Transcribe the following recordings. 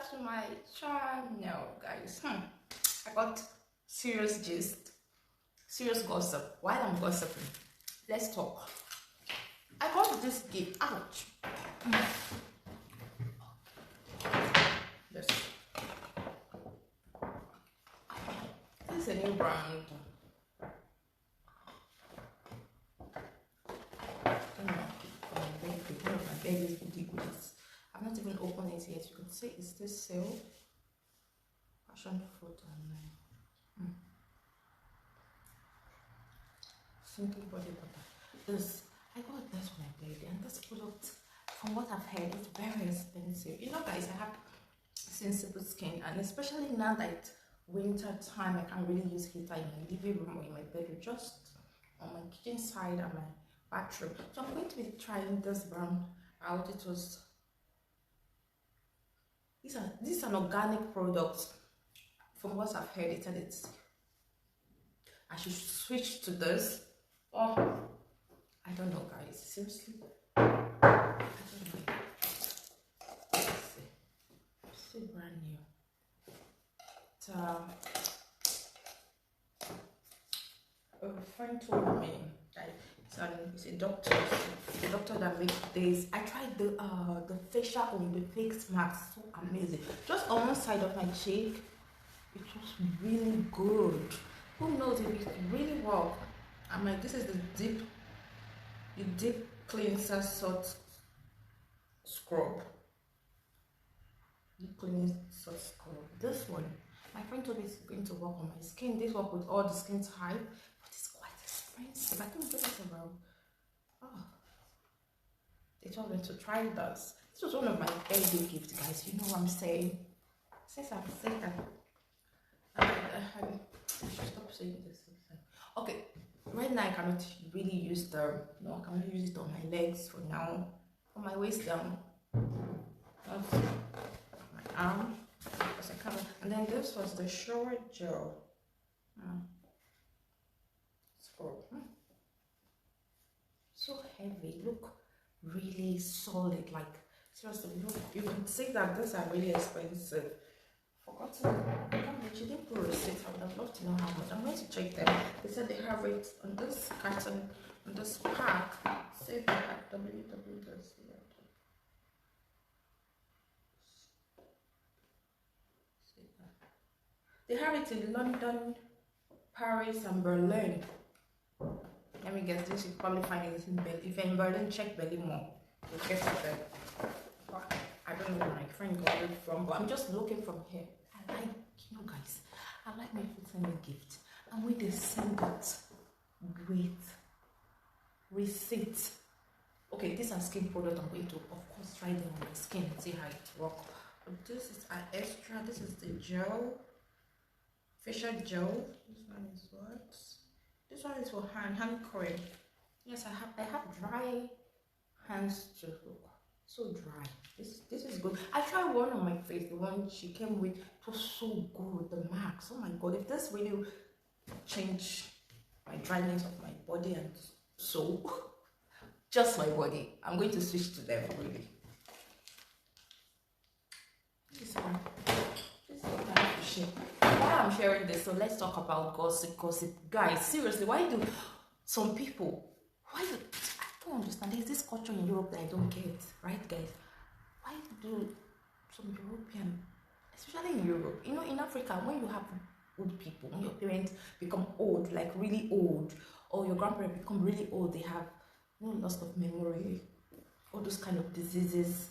back to my channel, guys. I got serious gist, serious gossip. While I'm gossiping, let's talk. I got this gift. Ouch. This is a new brand. My baby's booty goodies. I've not even opened it yet. You could say it's this sale. Passion fruit and simple body butter. I got this for my baby, and this product, from what I've heard, is very expensive. You know, guys, I have sensitive skin, and especially now that it's winter time, I can't really use heater in my living room or in my bedroom, just on my kitchen side and my bathroom. So I'm going to be trying this brand out. It was this is an organic product. From what I've heard, it said it's I should switch to this. Oh, I don't know, guys. Seriously, I don't know. Let's see. It's still brand new. A friend told me that it's a doctor that makes this. I tried the facial on the face mask, so amazing. Just on one side of my cheek, it was really good. Who knows if it really work? I'm like, this is the deep cleanser salt scrub. Deep cleansing salt scrub. This one, my friend told me it's going to work on my skin. This work with all the skin type, but it's quite expensive. I think this is around. Oh, they told me to try this. This was one of my birthday gifts, guys. You know what I'm saying? Since I'm sick, I should stop saying this. Okay, right now I cannot really use I cannot use it on my legs for now. On my waist down, that's my arm, because I can't. And then this was the shower gel. So heavy. Look, really solid. Like seriously, look. You can see that these are really expensive. She didn't put a receipt. I would have loved to know how much. I'm going to check them. They said they have it on this carton, on this pack. Say they have www. They have it in London, Paris, and Berlin. Let me guess. This you probably find it in Berlin. If you're in Berlin, check Berlin more. You'll get it there. I don't know where my friend got it from, but I'm just looking from here. I like, you know, guys, I like my people send me gift, and when they send it with receipt. Okay, these are skin product. I'm going to, of course, try them on my skin and see how it works. But this is an extra. This is the gel, facial gel. This one is what? This one is for hand cream. Yes, I have dry hands too. Look, so dry. This is good. I tried one on my face. The one she came with, it was so good. The marks. Oh my god! If this really changed my dryness of my body and so just my body, I'm going to switch to them really. This one I have to share. Why I'm sharing this? So let's talk about gossip. Guys, seriously, why do some people? I don't understand. There's this culture in Europe that I don't get, right, guys? Why do some European, especially in Europe, you know, in Africa, when you have old people, when your parents become old, like really old, or your grandparents become really old, they have no loss of memory, all those kind of diseases,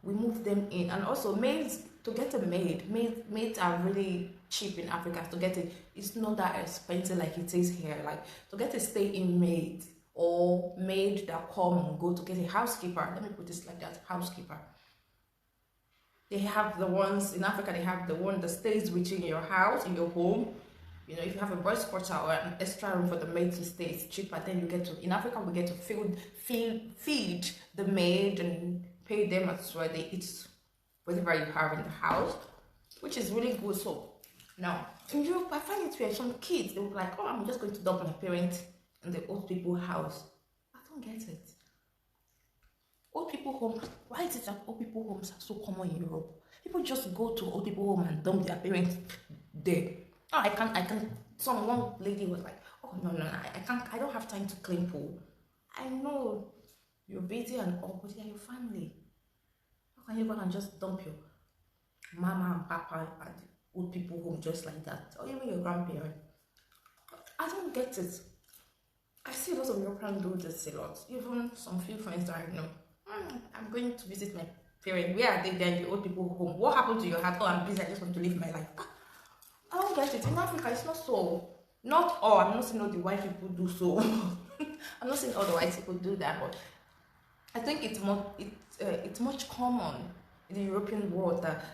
we move them in. And also maids, to get a maids are really cheap in Africa. To get it, it's not that expensive like it is here. Like to get a stay-in maid or maid that come and go, to get a housekeeper, let me put this like that, housekeeper, they have the ones in Africa. They have the one that stays within your house, in your home. You know, if you have a boys' quarter or an extra room for the maid to stay, it's cheaper. Then you get to, in Africa, we get to feed the maid and pay them as well. They eat whatever you have in the house, which is really good. So now in Europe, I find it where some kids, they were like, oh, I'm just going to dump my parents in the old people house. I don't get it. Old people homes, why is it that old people homes are so common in Europe? People just go to old people home and dump their parents there. Oh, I can't. One lady was like, oh no, I don't have time to clean pool. I know you're busy and all, but they're your family. How can you go and just dump your mama and papa at old people home just like that? Or even your grandparents? I don't get it. I see lots of Europeans do this a lot. Even some few friends that I know. I'm going to visit my parents. Where are they then? The old people home. What happened to your heart? Oh, I'm busy. I just want to live my life. I don't get it. In Africa, it's not so. Not all. I'm not saying all the white people do so. I'm not saying all the white people do that, but I think it's much common in the European world that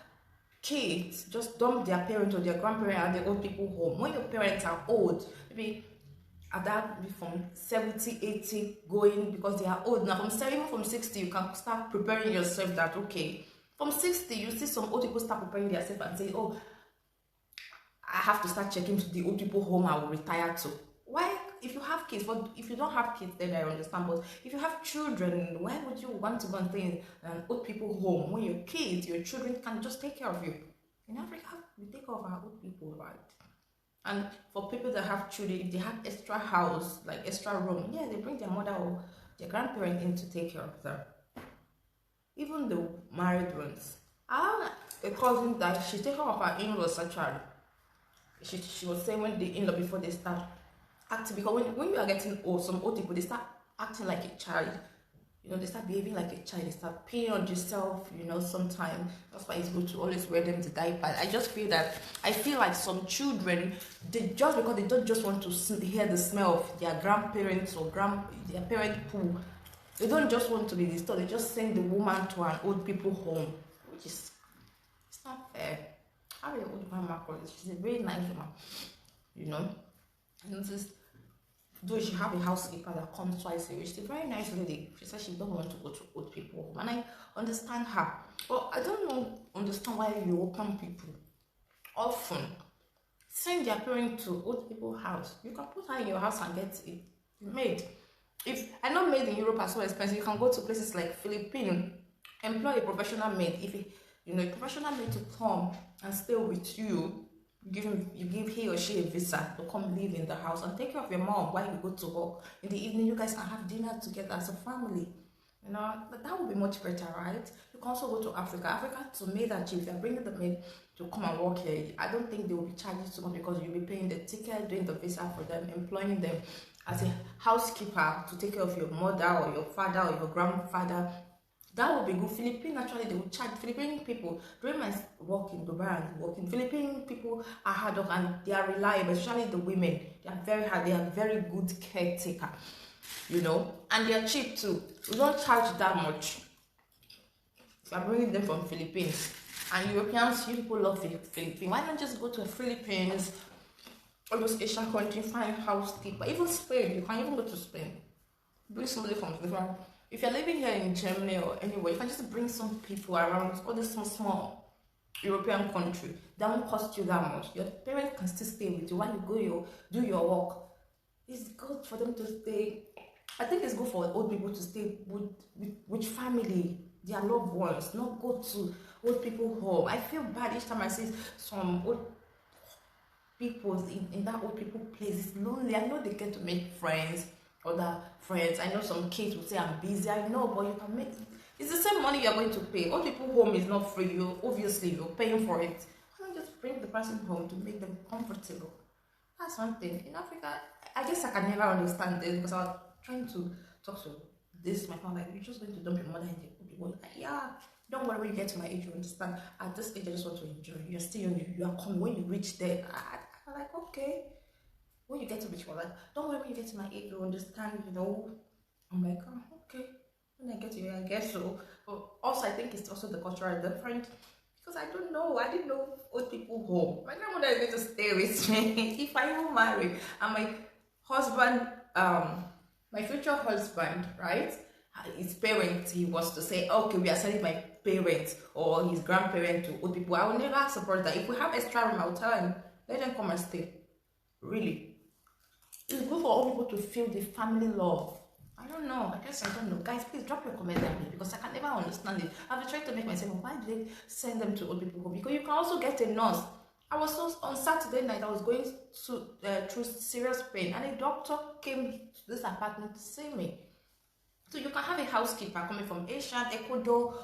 kids just dump their parents or their grandparents at the old people home. When your parents are old, maybe at that from 70, 80 going, because they are old now. Even from 60, you can start preparing yourself that, okay, from 60, you see some old people start preparing themselves and say, oh, I have to start checking to the old people home I will retire to. Why? If you have kids, but if you don't have kids, then I understand. But if you have children, why would you want to go and stay in an old people home when your kids, your children can just take care of you? In Africa, we take care of our old people, right? And for people that have children, if they have extra house, like extra room, yeah, they bring their mother or their grandparent in to take care of them. Even the married ones. I have a cousin that she take care of her in-laws actually. She was saying when the in-law, before they start acting, because when you are getting old, some old people, they start acting like a child. You know, they start behaving like a child. They start peeing on yourself, you know, sometimes. That's why it's good to always wear them the diaper. I feel like some children, just because they don't just want to hear the smell of their grandparents or their parent poo, they don't just want to be disturbed. They just send the woman to an old people home, which is, it's not fair. I have an old grandma, she's a very nice woman, you know. I noticed, though she have a housekeeper that comes twice a week, she's a very nice lady. She said she don't want to go to old people home, and I understand her. But I don't understand why European people often send their parents to old people's house. You can put her in your house and get it made. If I know made in Europe are so expensive, you can go to places like Philippines, employ a professional maid. If a professional maid to come and stay with you. You give he or she a visa to come live in the house and take care of your mom while you go to work. In the evening, you guys can have dinner together as a family. You know, but that would be much better, right? You can also go to Africa. Africa, to maid and chief, if you're bringing the maid to come and work here, I don't think they will be charging so much because you'll be paying the ticket, doing the visa for them, employing them as a housekeeper to take care of your mother or your father or your grandfather. That would be good. Philippines, actually, they would charge. Philippine people, during my work in Dubai and working, Philippine people are hard work and they are reliable, especially the women. They are very hard, they are very good caretaker, you know, and they are cheap too. We don't charge that much. If I'm bringing them from Philippines, and Europeans, you people love Philippines. Why not just go to the Philippines or those Asian countries, find housekeeper? Even Spain, you can even go to Spain. Bring somebody from different. If you're living here in Germany or anywhere, you can just bring some people around all these small European country. That won't cost you that much. Your parents can still stay with you while you do your work. It's good for them to stay. I think it's good for old people to stay with family, their loved ones, not go to old people home. I feel bad each time I see some old people in that old people place. It's lonely. I know they get to make friends. Other friends. I know some kids will say I'm busy. I know, but you can make it's the same money you're going to pay. Old people home is not free. You're paying for it. Why don't you just bring the person home to make them comfortable? That's one thing. In Africa, I guess I can never understand this because I was trying to talk to my family. Like, you're just going to dump your mother in the old people. Like, yeah, don't worry when you get to my age, you understand. At this age, I just want to enjoy. You're still young. You are coming. When you reach there, I'm like, okay. When you get to which one, like, don't worry when you get to my age, you understand, you know. I'm like, oh, okay. When I get to you, I guess so. But also, I think it's also the cultural difference because I don't know. I didn't know old people home. My grandmother is going to stay with me if I even marry. And my husband, my future husband, right? His parents, he was to say, okay, we are sending my parents or his grandparents to old people. I will never support that. If we have extra room, I will tell him, let them come and stay. Really. It's good for all people to feel the family love. I I don't know. I guess I don't know. Guys, please drop your comment down below because I can never understand it. I've been trying to make myself, why do they send them to old people home? Because you can also get a nurse. I was so on Saturday night, I was going through serious pain, and a doctor came to this apartment to see me. So you can have a housekeeper coming from Asia, Ecuador,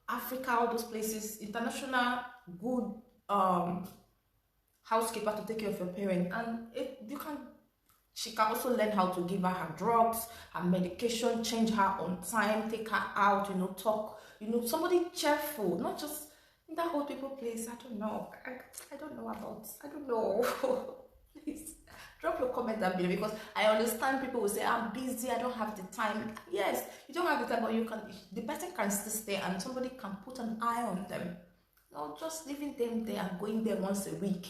Africa, all those places, international, good housekeeper to take care of your parent, and she can also learn how to give her drugs, her medication, change her on time, take her out, talk, somebody cheerful, not just in that old people place. I don't know. I don't know about, I don't know. Please drop your comment down below because I understand people will say, I'm busy, I don't have the time. Yes, you don't have the time, but the person can still stay and somebody can put an eye on them. No, just leaving them there and going there once a week.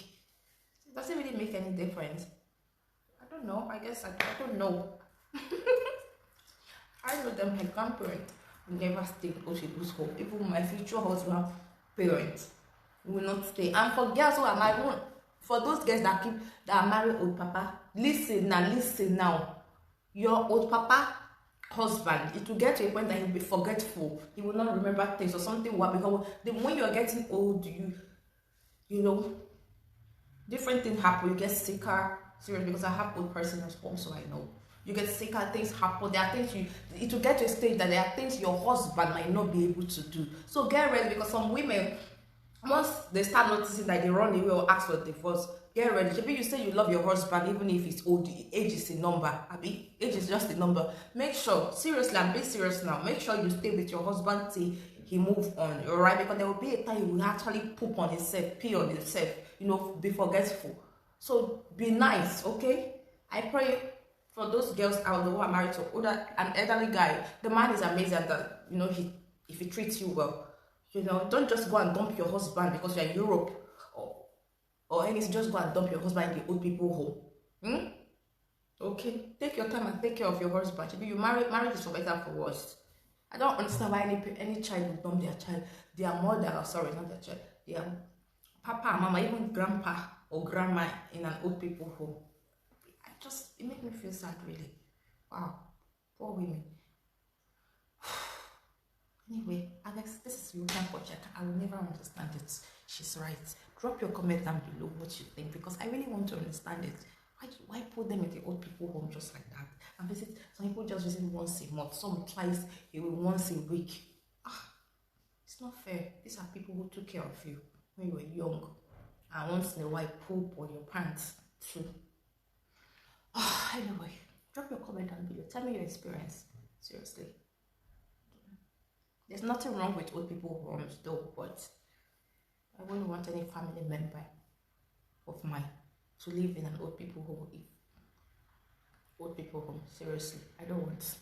It doesn't really make any difference. I don't know. I guess I don't know. I know that my grandparents will never stay because she goes home. Even my future husband parents will not stay. And for girls who are married, for those girls that are married old papa, listen now. Your old papa husband, it will get to a point that he'll be forgetful. He will not remember things or something. Because when you are getting old, you know, different things happen. You get sicker. Serious, because I have old person at home, so I know. You get sicker, things happen. There are things it will get to a stage that there are things your husband might not be able to do. So get ready, because some women, once they start noticing that they run away or ask for divorce, get ready. Maybe you say you love your husband even if it's old. Age is a number. Age is just a number. Make sure, seriously, I'm being serious now. Make sure you stay with your husband till he move on, alright? Because there will be a time he will actually poop on himself, pee on himself, be forgetful. So be nice, okay? I pray for those girls out there who are married to an elderly guy. The man is amazing that, if he treats you well. Don't just go and dump your husband because you're in Europe or anything. Just go and dump your husband in the old people home. Okay? Take your time and take care of your husband. If you marriage is for better and for worse. I don't understand why any child will dump their mother, sorry, not their child, their papa, mama, even grandpa or grandma in an old people home. It makes me feel sad, really. Wow, poor women. Anyway, Alex, this is European project. I will never understand it. She's right. Drop your comment down below what you think, because I really want to understand it. Why put them in the old people home just like that? And visit, some people just visit once a month, some twice a week, once a week. It's not fair. These are people who took care of you when you were young, and once in a while poop on your pants too. Anyway, drop your comment down below. Tell me your experience. Seriously. There's nothing wrong with old people homes though, but I wouldn't want any family member of mine to live in an old people home. Seriously, I don't want.